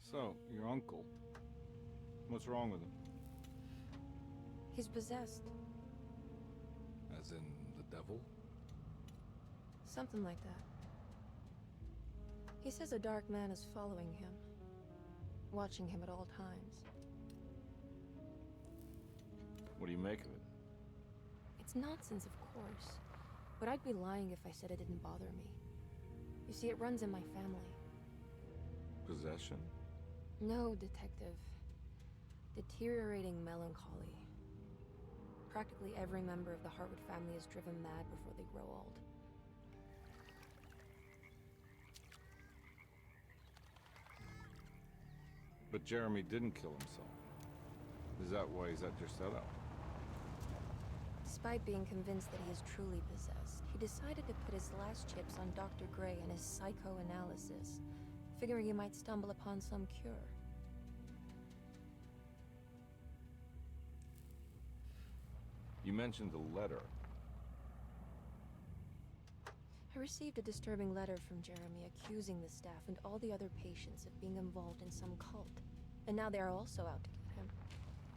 So, your uncle. What's wrong with him? He's possessed. As in the devil? Something like that. He says a dark man is following him, watching him at all times. What do you make of it? It's nonsense, of course, but I'd be lying if I said it didn't bother me. You see, it runs in my family. Possession? No, detective. Deteriorating melancholy. Practically every member of the Hartwood family is driven mad before they grow old. But Jeremy didn't kill himself. Is that why he's at your setup? Despite being convinced that he is truly possessed, he decided to put his last chips on Dr. Gray and his psychoanalysis, figuring he might stumble upon some cure. You mentioned the letter. I received a disturbing letter from Jeremy accusing the staff and all the other patients of being involved in some cult. And now they are also out to get him.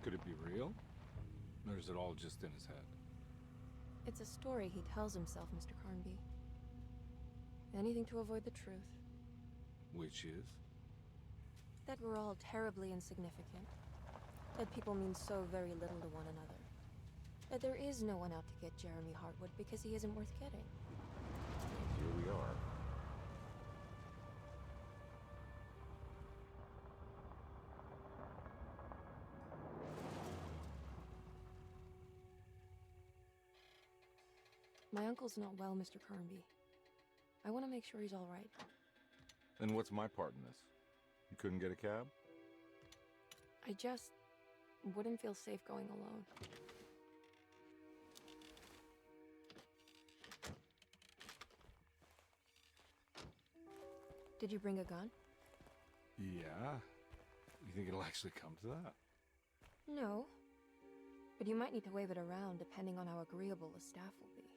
Could it be real? Or is it all just in his head? It's a story he tells himself, Mr. Carnby. Anything to avoid the truth. Which is? That we're all terribly insignificant. That people mean so very little to one another. That there is no one out to get Jeremy Hartwood because he isn't worth getting. And here we are. My uncle's not well, Mr. Carnby. I want to make sure he's all right. Then what's my part in this? You couldn't get a cab? I just wouldn't feel safe going alone. Did you bring a gun? Yeah. You think it'll actually come to that? No. But you might need to wave it around depending on how agreeable the staff will be.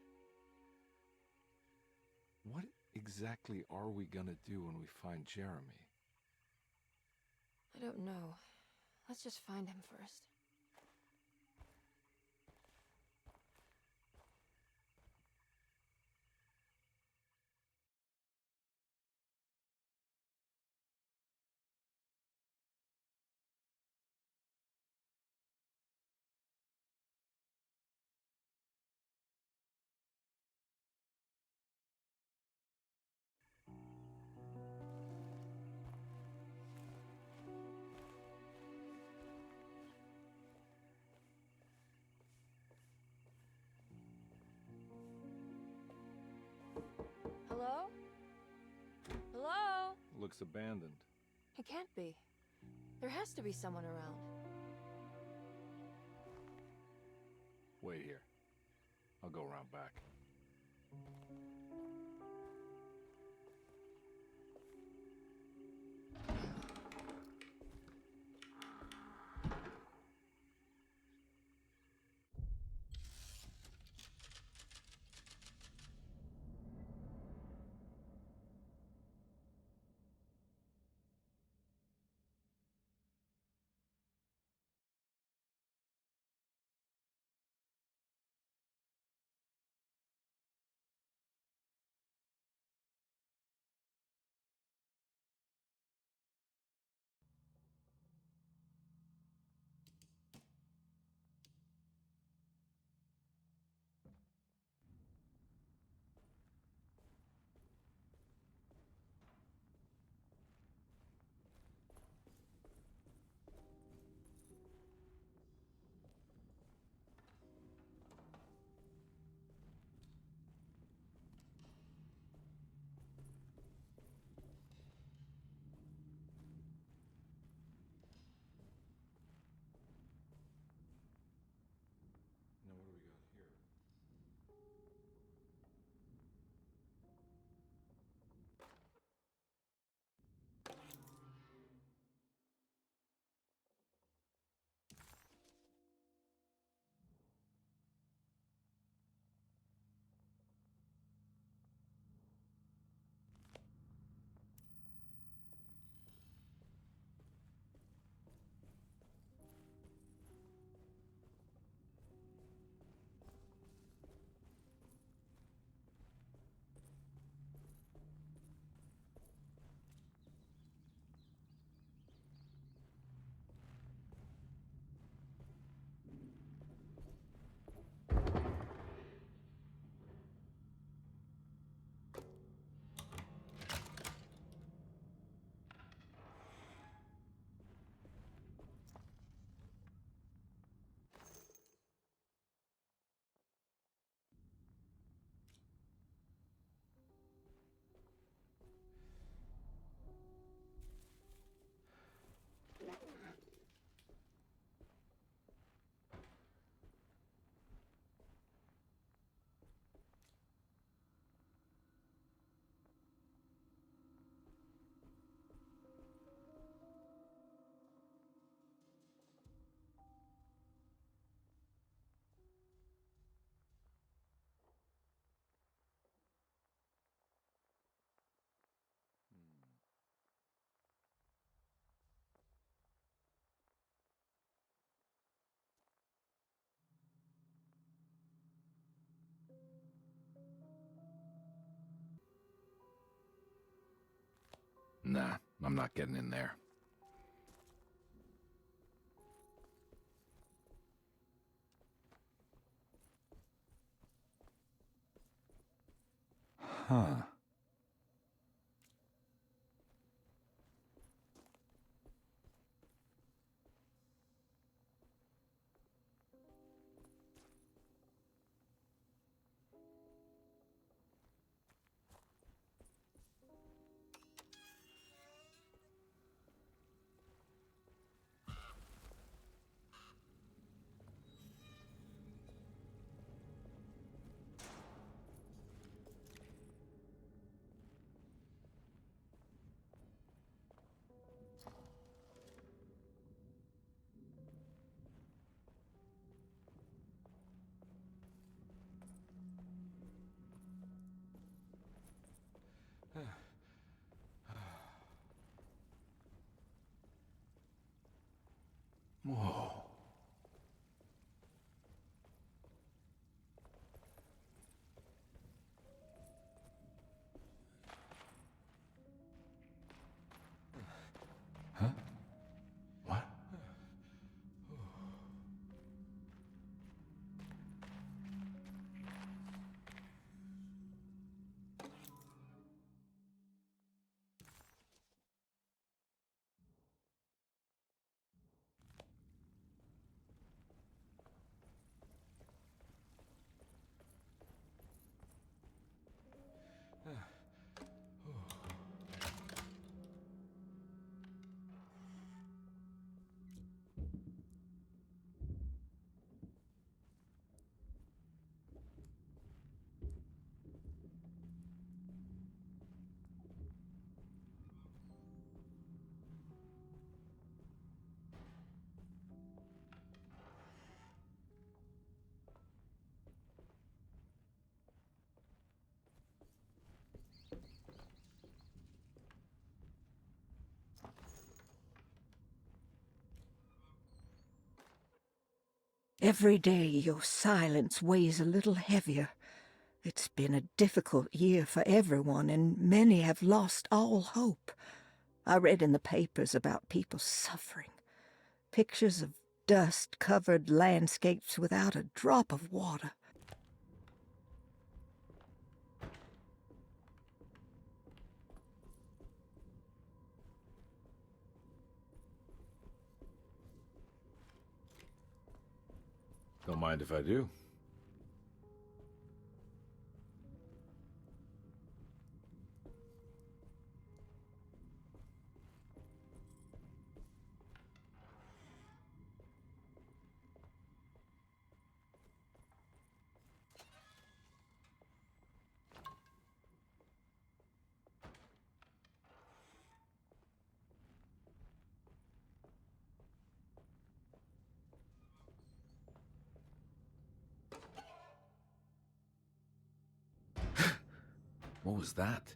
What exactly are we gonna do when we find Jeremy? I don't know. Let's just find him first. Hello? Hello? Looks abandoned. It can't be. There has to be someone around. Wait here. I'll go around back. Nah, I'm not getting in there. Huh. Whoa. Huh? What? Every day your silence weighs a little heavier. It's been a difficult year for everyone, and many have lost all hope. I read in the papers about people suffering. Pictures of dust-covered landscapes without a drop of water. Don't mind if I do. What was that?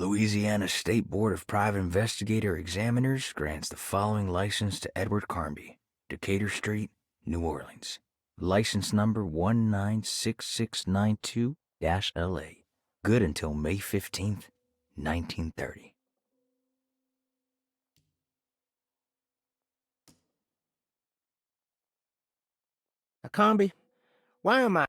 Louisiana State Board of Private Investigator Examiners grants the following license to Edward Carnby, Decatur Street, New Orleans. License number 196692-LA. Good until May 15th, 1930. Combi, why am I?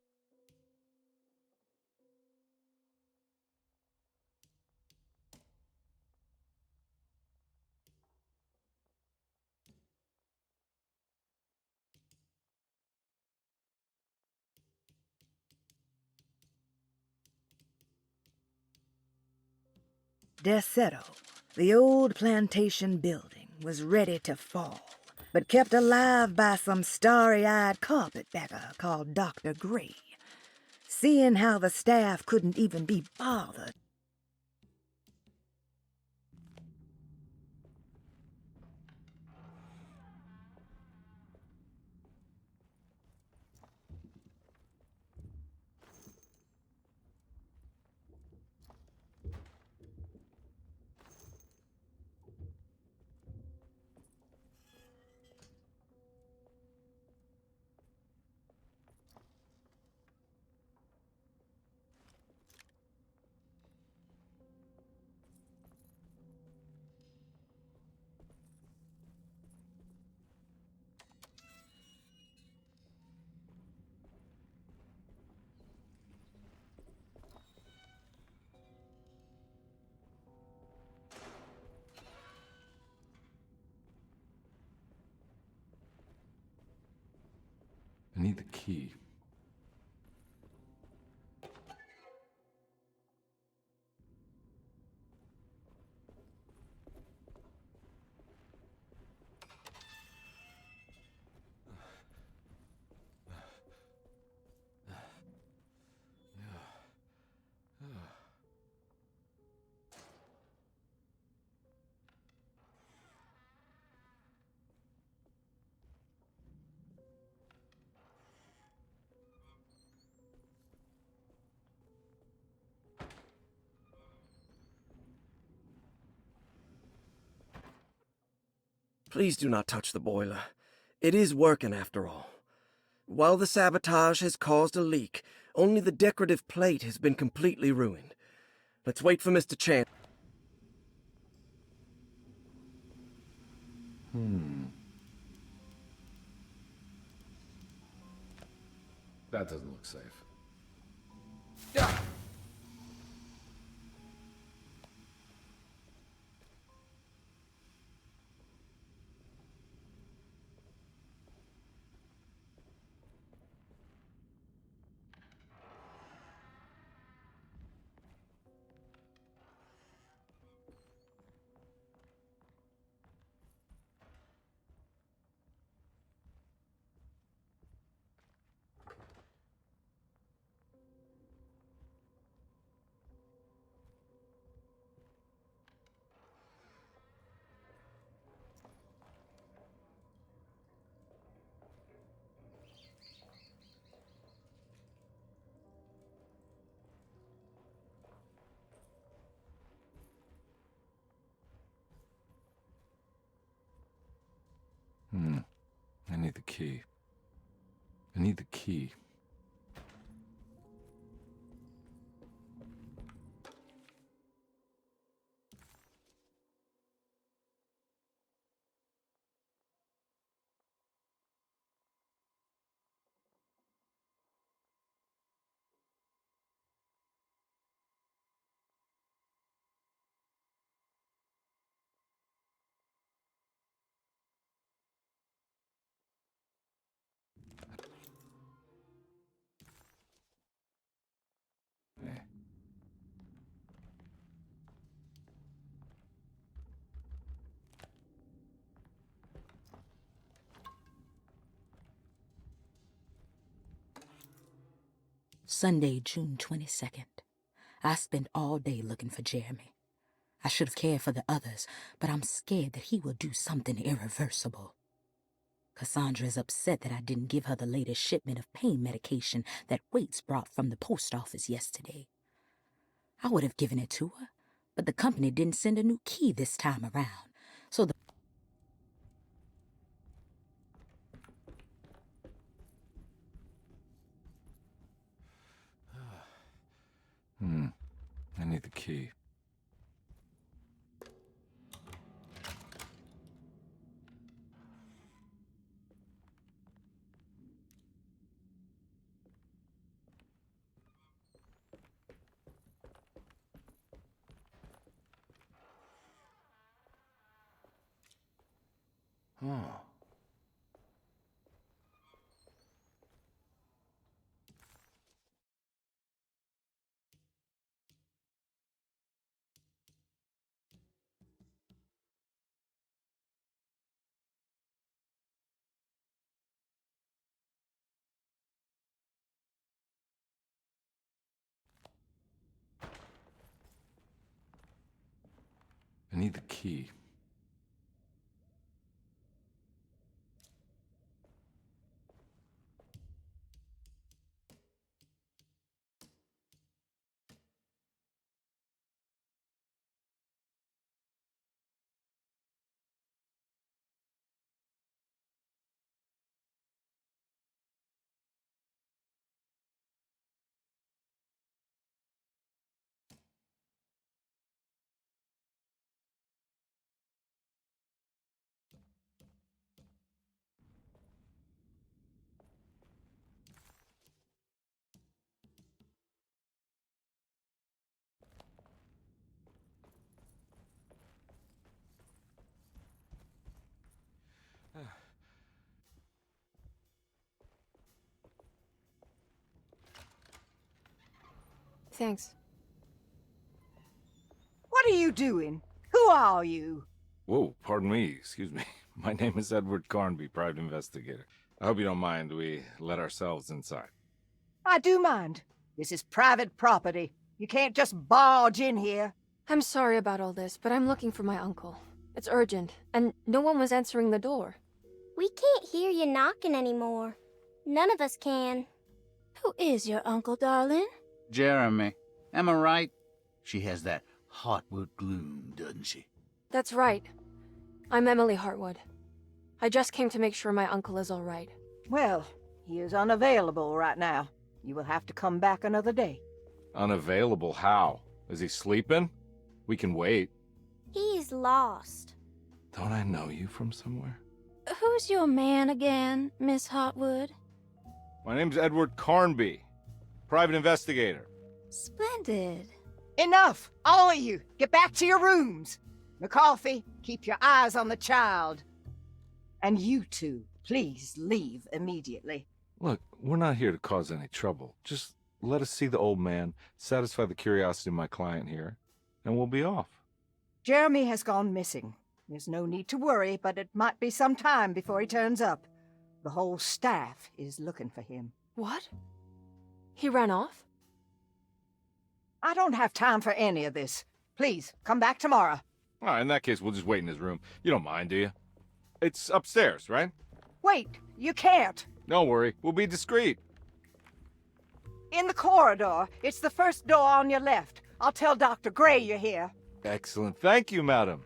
Desetto, the old plantation building, was ready to fall, but kept alive by some starry-eyed carpetbagger called Dr. Gray. seeing how the staff couldn't even be bothered. I need the key. Please do not touch the boiler. It is working after all. While the sabotage has caused a leak, only the decorative plate has been completely ruined. Let's wait for Mr. Chan. That doesn't look safe. I need the key. I need the key. Hey. Sunday, June 22nd. I spent all day looking for Jeremy. I should have cared for the others, but I'm scared that he will do something irreversible. Cassandra is upset that I didn't give her the latest shipment of pain medication that Waits brought from the post office yesterday. I would have given it to her, but the company didn't send a new key this time around, so the I need the key. Oh. need the key. Thanks. What are you doing? Who are you? Whoa, pardon me, excuse me. My name is Edward Carnby, private investigator. I hope you don't mind we let ourselves inside. I do mind. This is private property. You can't just barge in here. I'm sorry about all this, but I'm looking for my uncle. It's urgent, and no one was answering the door. We can't hear you knocking anymore. None of us can. Who is your uncle, darling? Jeremy. Am I right? She has that Heartwood gloom, doesn't she? That's right. I'm Emily Hartwood. I just came to make sure my uncle is all right. Well, he is unavailable right now. You will have to come back another day. Unavailable how? Is he sleeping? We can wait. He's lost. Don't I know you from somewhere? Who's your man again, Miss Hartwood? My name's Edward Carnby, private investigator. Splendid. Enough! All of you! Get back to your rooms! McCarthy, keep your eyes on the child. And you two, please leave immediately. Look, we're not here to cause any trouble. Just let us see the old man, satisfy the curiosity of my client here, and we'll be off. Jeremy has gone missing. There's no need to worry, but it might be some time before he turns up. The whole staff is looking for him. What? He ran off? I don't have time for any of this. Please, come back tomorrow. All right, in that case, we'll just wait in his room. You don't mind, do you? It's upstairs, right? Wait, you can't. Don't worry, we'll be discreet. In the corridor. It's the first door on your left. I'll tell Dr. Gray you're here. Excellent. Thank you, madam.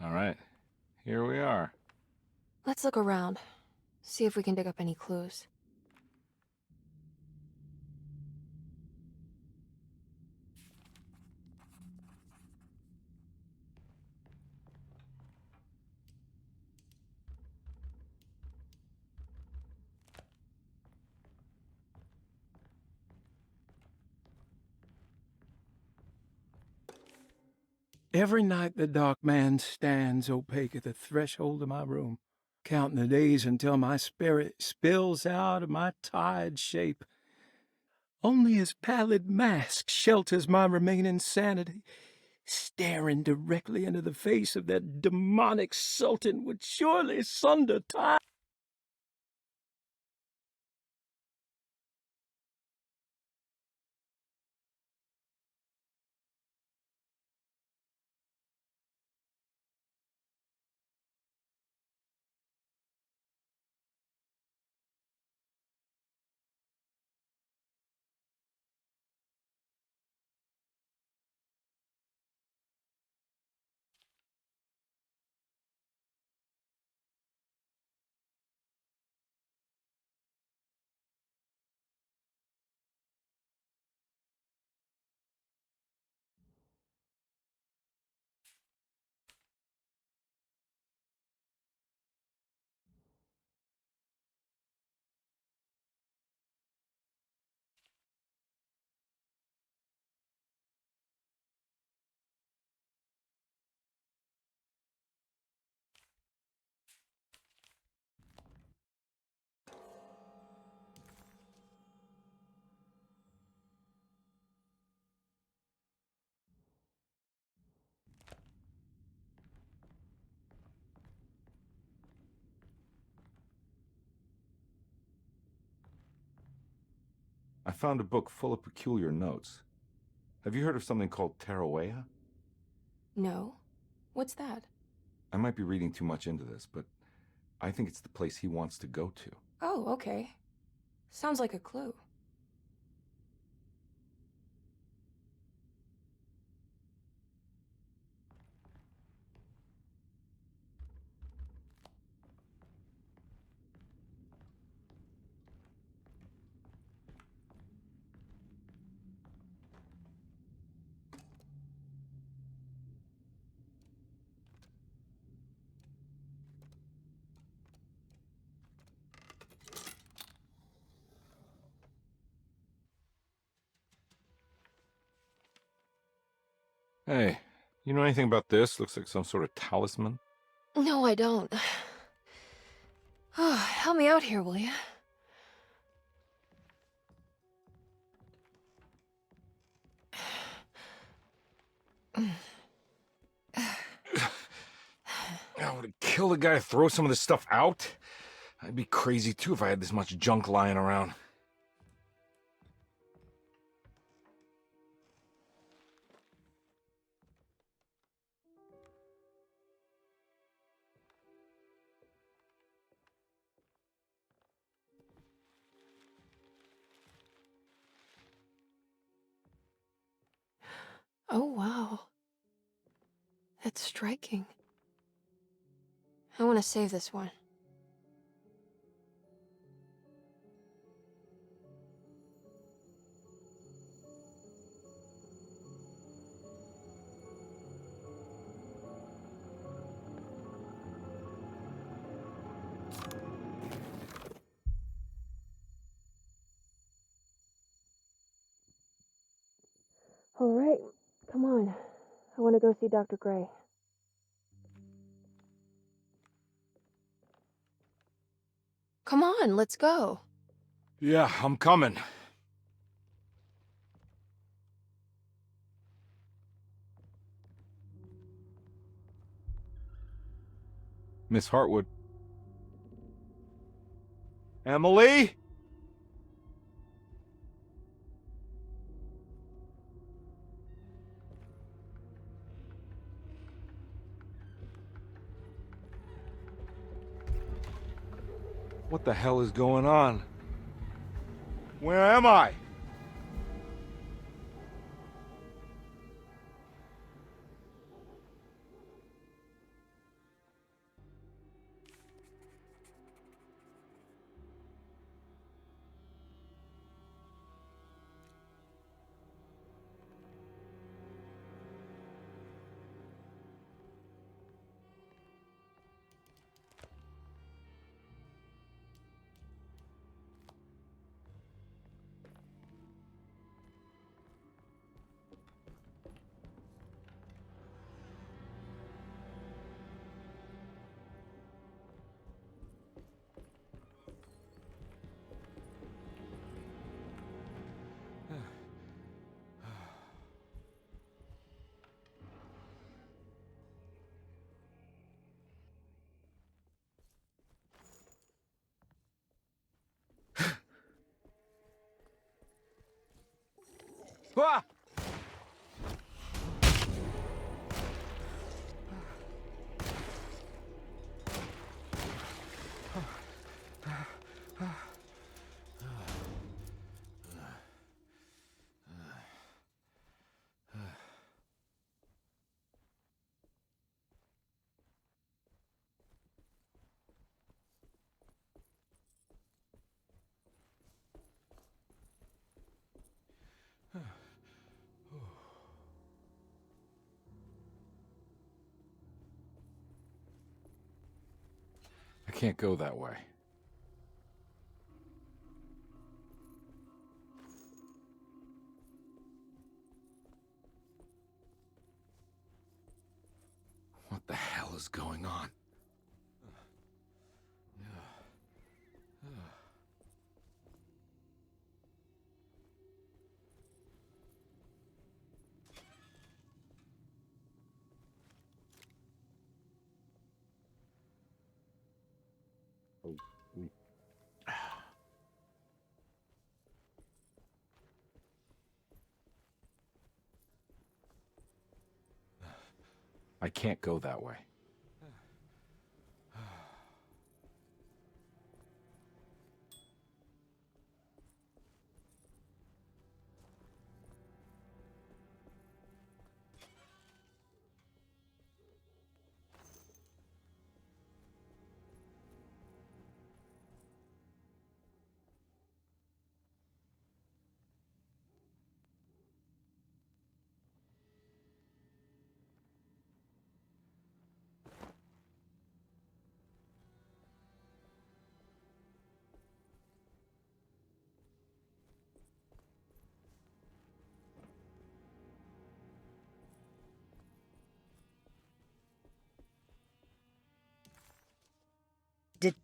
All right, here we are. Let's look around. See if we can dig up any clues. Every night the dark man stands opaque at the threshold of my room, counting the days until my spirit spills out of my tired shape. Only his pallid mask shelters my remaining sanity. Staring directly into the face of that demonic sultan would surely sunder time. I found a book full of peculiar notes. Have you heard of something called Tarawea? No. What's that? I might be reading too much into this, but I think it's the place he wants to go to. Oh, okay. Sounds like a clue. Hey, you know anything about this? Looks like some sort of talisman. No, I don't. Oh, help me out here, will you? I would kill the guy to throw some of this stuff out. I'd be crazy too if I had this much junk lying around. Oh, wow. That's striking. I want to save this one. All right, come on. I want to go see Dr. Gray. Come on, let's go. Yeah, I'm coming. Miss Hartwood. Emily? What the hell is going on? Where am I? Ah! I can't go that way. What the hell is going on? I can't go that way. Did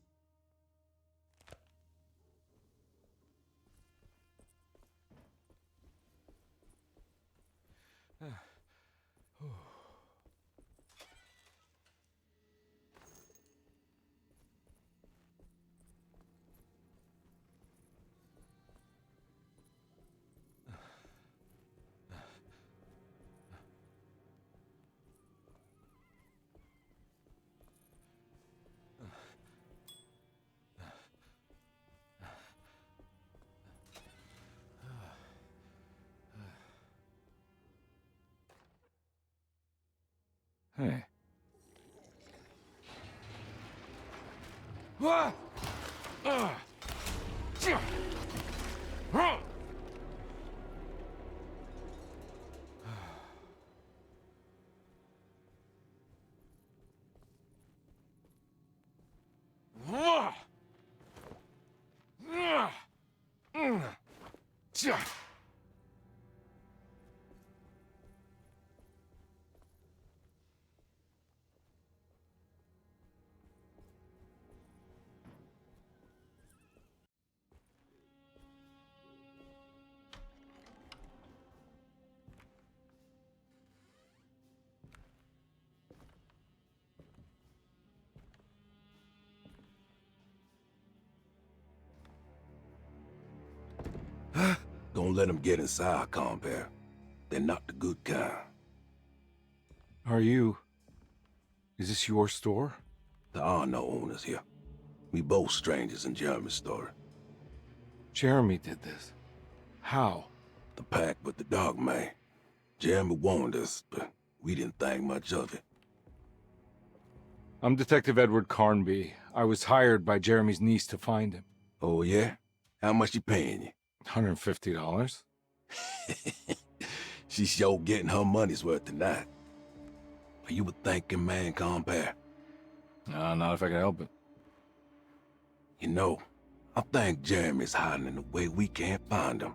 Hey. Don't let them get inside, compare. They're not the good kind. Are you... Is this your store? There are no owners here. We both strangers in Jeremy's story. Jeremy did this. How? The pact with the dog man. Jeremy warned us, but we didn't think much of it. I'm Detective Edward Carnby. I was hired by Jeremy's niece to find him. Oh, yeah? How much she paying you? $150. She's sure getting her money's worth tonight. Are you a thinking man, compare? Not if I can help it. You know, I think Jeremy's hiding in a way we can't find him.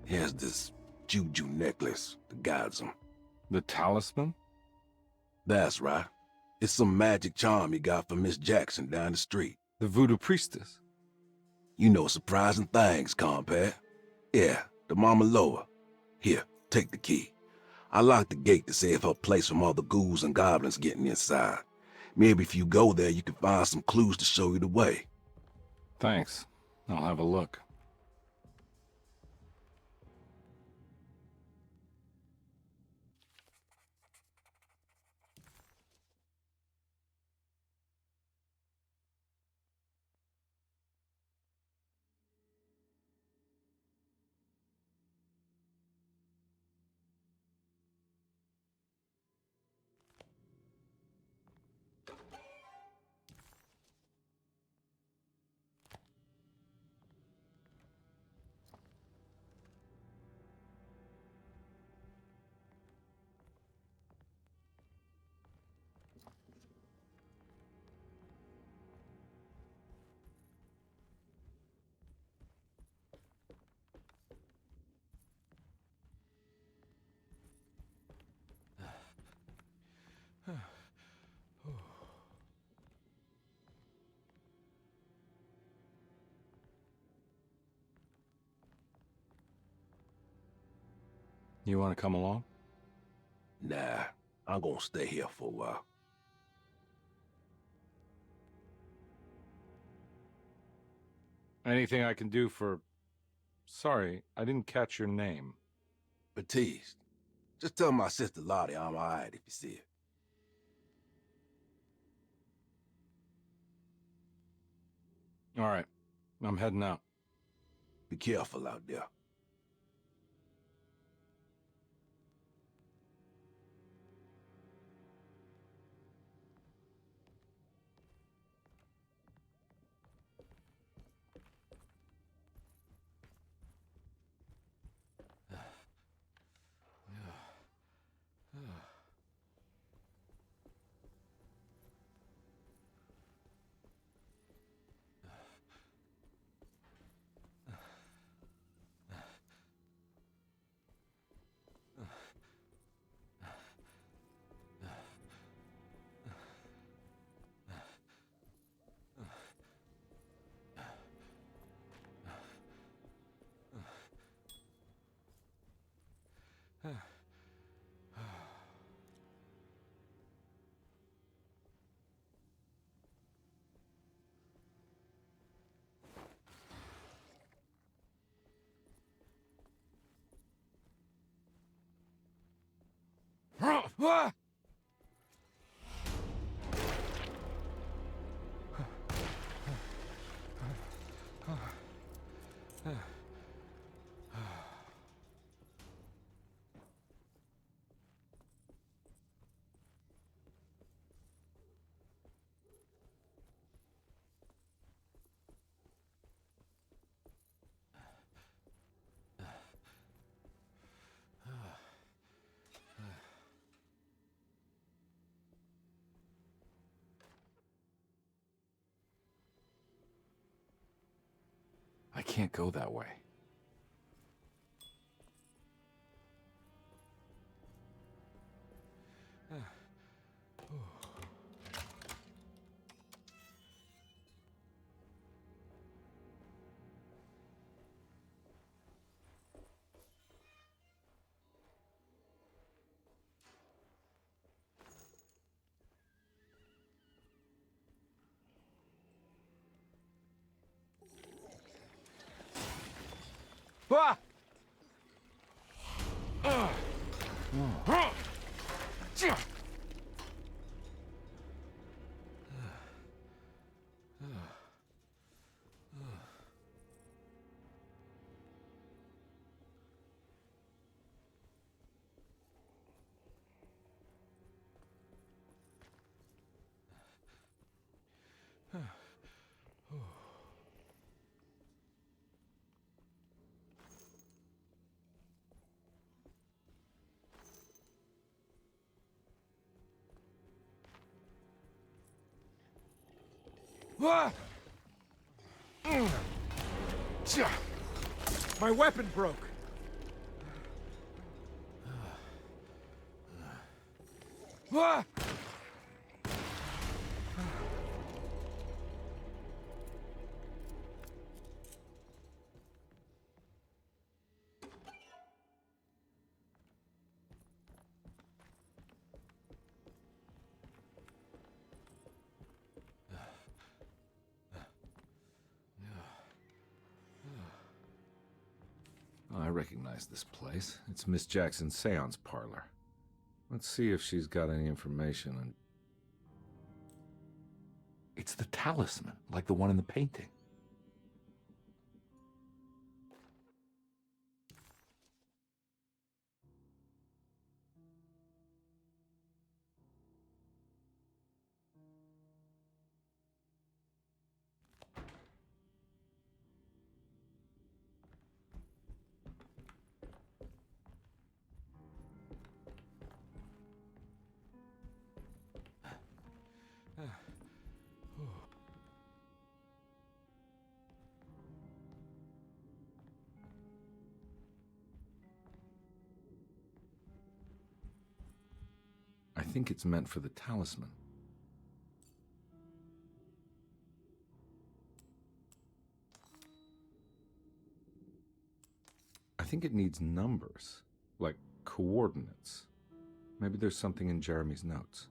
He has this juju necklace that guides him. The talisman? That's right. It's some magic charm he got from Miss Jackson down the street. The voodoo priestess? You know surprising things, compare. Yeah, the Mama Loa. Here, take the key. I locked the gate to save her place from all the ghouls and goblins getting inside. Maybe if you go there, you can find some clues to show you the way. Thanks. I'll have a look. You want to come along? Nah, I'm gonna stay here for a while. Anything I can do for... Sorry, I didn't catch your name. Baptiste, just tell my sister Lottie I'm alright if you see her. All right. I'm heading out. Be careful out there. I can't go that way. Ah! My weapon broke. Oh, I recognize this place. It's Miss Jackson's seance parlor. Let's see if she's got any information on... It's the talisman, like the one in the painting. I think it's meant for the talisman. I think it needs numbers, like coordinates. Maybe there's something in Jeremy's notes.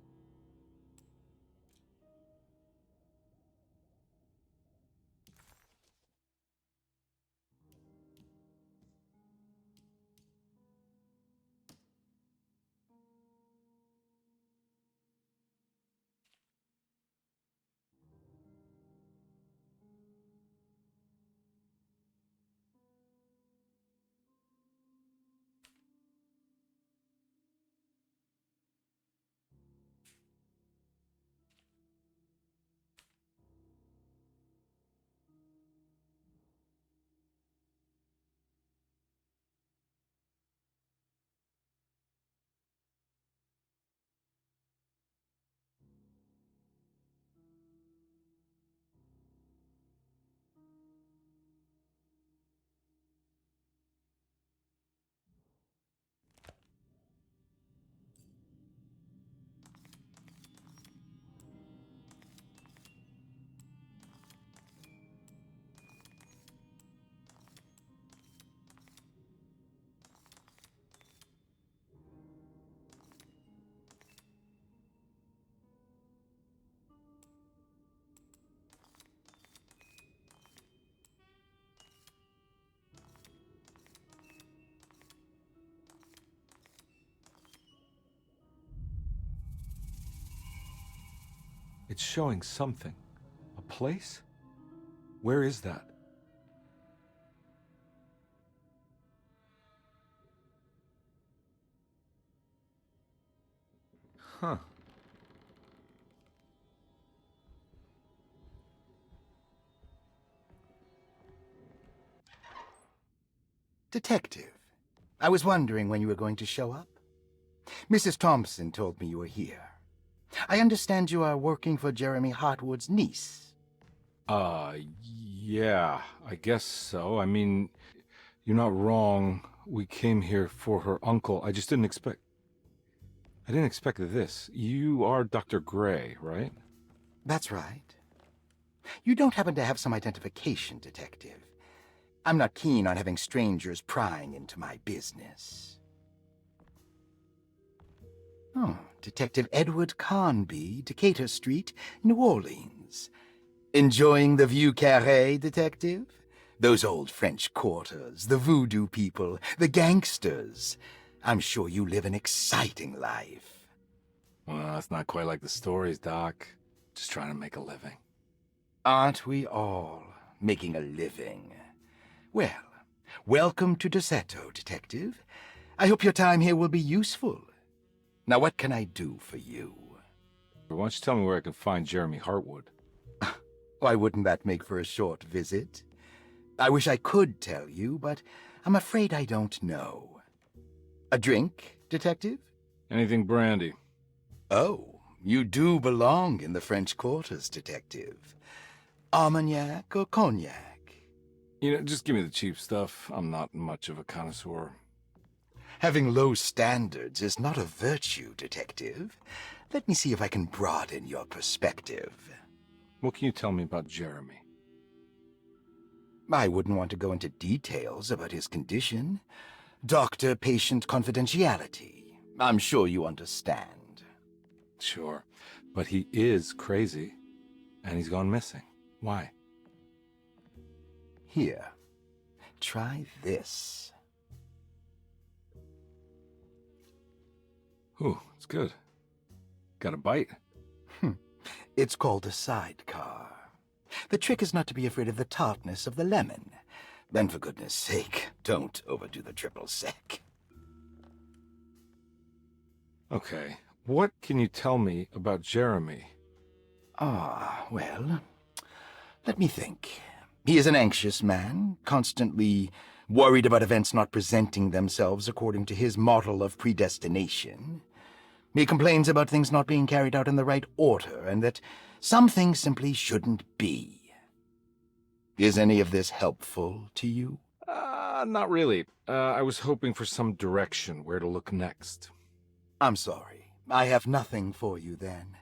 It's showing something. A place? Where is that? Huh. Detective, I was wondering when you were going to show up. Mrs. Thompson told me you were here. I understand you are working for Jeremy Hartwood's niece. Yeah, I guess so. I mean, you're not wrong. We came here for her uncle. I didn't expect this. You are Dr. Gray, right? That's right. You don't happen to have some identification, Detective. I'm not keen on having strangers prying into my business. Oh, Detective Edward Carnby, Decatur Street, New Orleans. Enjoying the Vieux Carré, Detective? Those old French quarters, the voodoo people, the gangsters. I'm sure you live an exciting life. Well, it's not quite like the stories, Doc. Just trying to make a living. Aren't we all making a living? Well, welcome to Deseto, Detective. I hope your time here will be useful. Now, what can I do for you? Why don't you tell me where I can find Jeremy Hartwood? Why wouldn't that make for a short visit? I wish I could tell you, but I'm afraid I don't know. A drink, Detective? Anything brandy. Oh, you do belong in the French quarters, Detective. Armagnac or cognac? Just give me the cheap stuff. I'm not much of a connoisseur. Having low standards is not a virtue, Detective. Let me see if I can broaden your perspective. What can you tell me about Jeremy? I wouldn't want to go into details about his condition. Doctor-patient confidentiality. I'm sure you understand. Sure, but he is crazy, and he's gone missing. Why? Here, try this. Ooh, it's good. Got a bite? It's called a sidecar. The trick is not to be afraid of the tartness of the lemon. And for goodness sake, don't overdo the triple sec. Okay, what can you tell me about Jeremy? Well, let me think. He is an anxious man, constantly worried about events not presenting themselves according to his model of predestination. He complains about things not being carried out in the right order, and that some things simply shouldn't be. Is any of this helpful to you? Not really. I was hoping for some direction where to look next. I'm sorry. I have nothing for you then.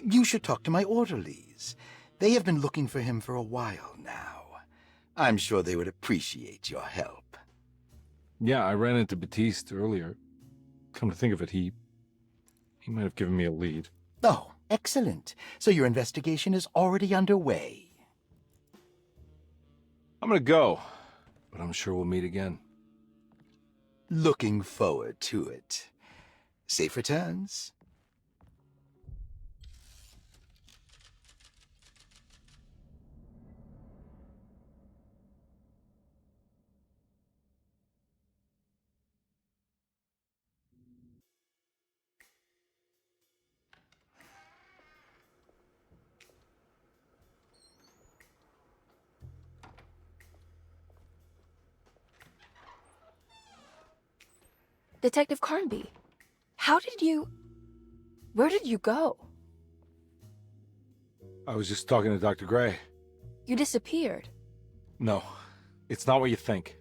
You should talk to my orderlies. They have been looking for him for a while now. I'm sure they would appreciate your help. Yeah, I ran into Batiste earlier. Come to think of it, he might have given me a lead. Oh, excellent. So your investigation is already underway. I'm gonna go, but I'm sure we'll meet again. Looking forward to it. Safe returns. Detective Carnby, where did you go? I was just talking to Dr. Gray. You disappeared. No, it's not what you think.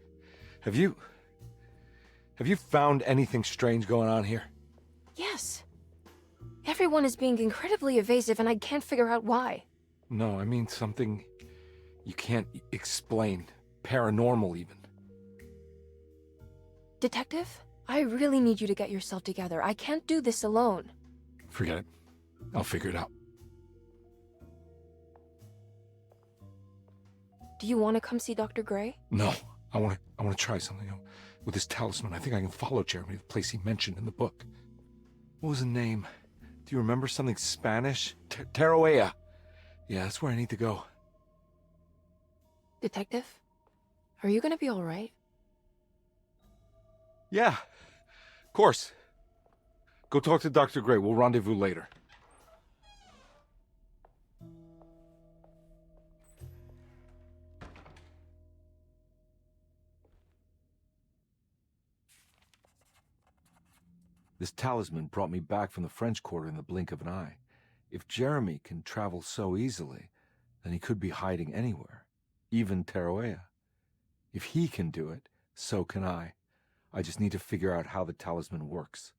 Have you found anything strange going on here? Yes. Everyone is being incredibly evasive and I can't figure out why. No, I mean something you can't explain. Paranormal, even. Detective, I really need you to get yourself together. I can't do this alone. Forget it. I'll figure it out. Do you want to come see Dr. Gray? No, I want to try something. With this talisman, I think I can follow Jeremy to the place he mentioned in the book. What was the name? Do you remember something Spanish? Teroea. Yeah, that's where I need to go. Detective? Are you gonna be alright? Yeah, of course. Go talk to Dr. Gray. We'll rendezvous later. This talisman brought me back from the French Quarter in the blink of an eye. If Jeremy can travel so easily, then he could be hiding anywhere, even Teroea. If he can do it, so can I. I just need to figure out how the talisman works.